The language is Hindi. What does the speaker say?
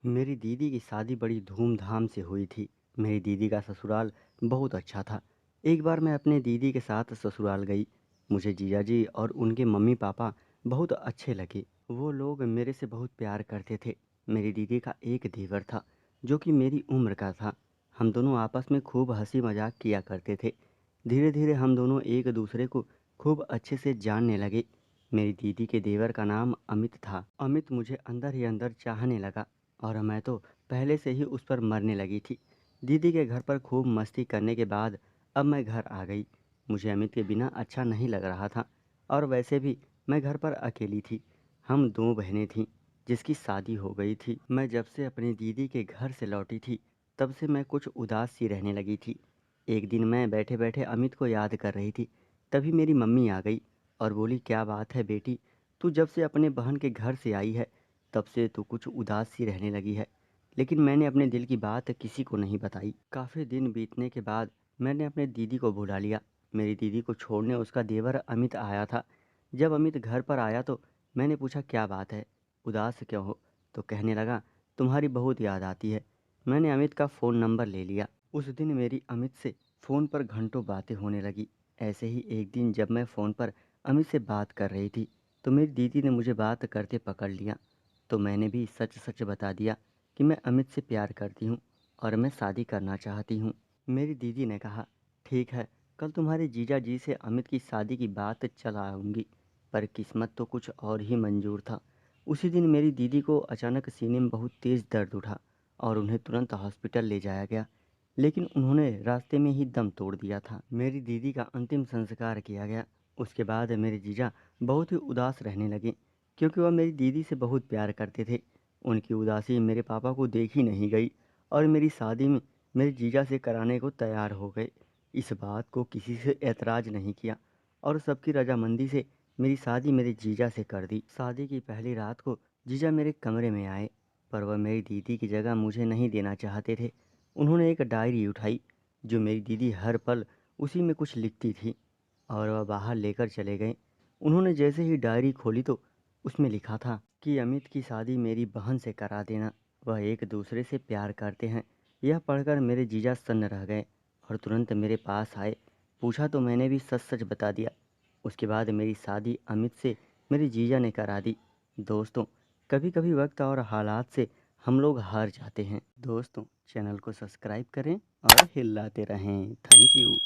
मेरी दीदी की शादी बड़ी धूमधाम से हुई थी। मेरी दीदी का ससुराल बहुत अच्छा था। एक बार मैं अपने दीदी के साथ ससुराल गई। मुझे जीजा जी और उनके मम्मी पापा बहुत अच्छे लगे। वो लोग मेरे से बहुत प्यार करते थे। मेरी दीदी का एक देवर था जो कि मेरी उम्र का था। हम दोनों आपस में खूब हंसी मजाक किया करते थे। धीरे धीरे हम दोनों एक दूसरे को खूब अच्छे से जानने लगे। मेरी दीदी के देवर का नाम अमित था। अमित मुझे अंदर ही अंदर चाहने लगा और मैं तो पहले से ही उस पर मरने लगी थी। दीदी के घर पर खूब मस्ती करने के बाद अब मैं घर आ गई। मुझे अमित के बिना अच्छा नहीं लग रहा था और वैसे भी मैं घर पर अकेली थी। हम दो बहनें थीं जिसकी शादी हो गई थी। मैं जब से अपनी दीदी के घर से लौटी थी तब से मैं कुछ उदास सी रहने लगी थी। एक दिन मैं बैठे बैठे अमित को याद कर रही थी, तभी मेरी मम्मी आ गई और बोली, क्या बात है बेटी, तू जब से अपने बहन के घर से आई है तब से तो कुछ उदास सी रहने लगी है। लेकिन मैंने अपने दिल की बात किसी को नहीं बताई। काफ़ी दिन बीतने के बाद मैंने अपने दीदी को बुला लिया। मेरी दीदी को छोड़ने उसका देवर अमित आया था। जब अमित घर पर आया तो मैंने पूछा, क्या बात है, उदास क्यों हो? तो कहने लगा, तुम्हारी बहुत याद आती है। मैंने अमित का फ़ोन नंबर ले लिया। उस दिन मेरी अमित से फ़ोन पर घंटों बातें होने लगी। ऐसे ही एक दिन जब मैं फ़ोन पर अमित से बात कर रही थी तो मेरी दीदी ने मुझे बात करते पकड़ लिया। तो मैंने भी सच सच बता दिया कि मैं अमित से प्यार करती हूँ और मैं शादी करना चाहती हूँ। मेरी दीदी ने कहा, ठीक है, कल तुम्हारे जीजा जी से अमित की शादी की बात चल आऊँगी। पर किस्मत तो कुछ और ही मंजूर था। उसी दिन मेरी दीदी को अचानक सीने में बहुत तेज़ दर्द उठा और उन्हें तुरंत हॉस्पिटल ले जाया गया। लेकिन उन्होंने रास्ते में ही दम तोड़ दिया था। मेरी दीदी का अंतिम संस्कार किया गया। उसके बाद मेरे जीजा बहुत ही उदास रहने लगे क्योंकि वह मेरी दीदी से बहुत प्यार करते थे। उनकी उदासी मेरे पापा को देखी नहीं गई और मेरी शादी में मेरे जीजा से कराने को तैयार हो गए। इस बात को किसी से ऐतराज़ नहीं किया और सबकी रजामंदी से मेरी शादी मेरे जीजा से कर दी। शादी की पहली रात को जीजा मेरे कमरे में आए, पर वह मेरी दीदी की जगह मुझे नहीं देना चाहते थे। उन्होंने एक डायरी उठाई जो मेरी दीदी हर पल उसी में कुछ लिखती थी और वह बाहर लेकर चले गए। उन्होंने जैसे ही डायरी खोली तो उसमें लिखा था कि अमित की शादी मेरी बहन से करा देना, वह एक दूसरे से प्यार करते हैं। यह पढ़कर मेरे जीजा सन्न रह गए और तुरंत मेरे पास आए। पूछा तो मैंने भी सच सच बता दिया। उसके बाद मेरी शादी अमित से मेरे जीजा ने करा दी। दोस्तों, कभी कभी वक्त और हालात से हम लोग हार जाते हैं। दोस्तों, चैनल को सब्सक्राइब करें और हिलाते रहें। Thank you.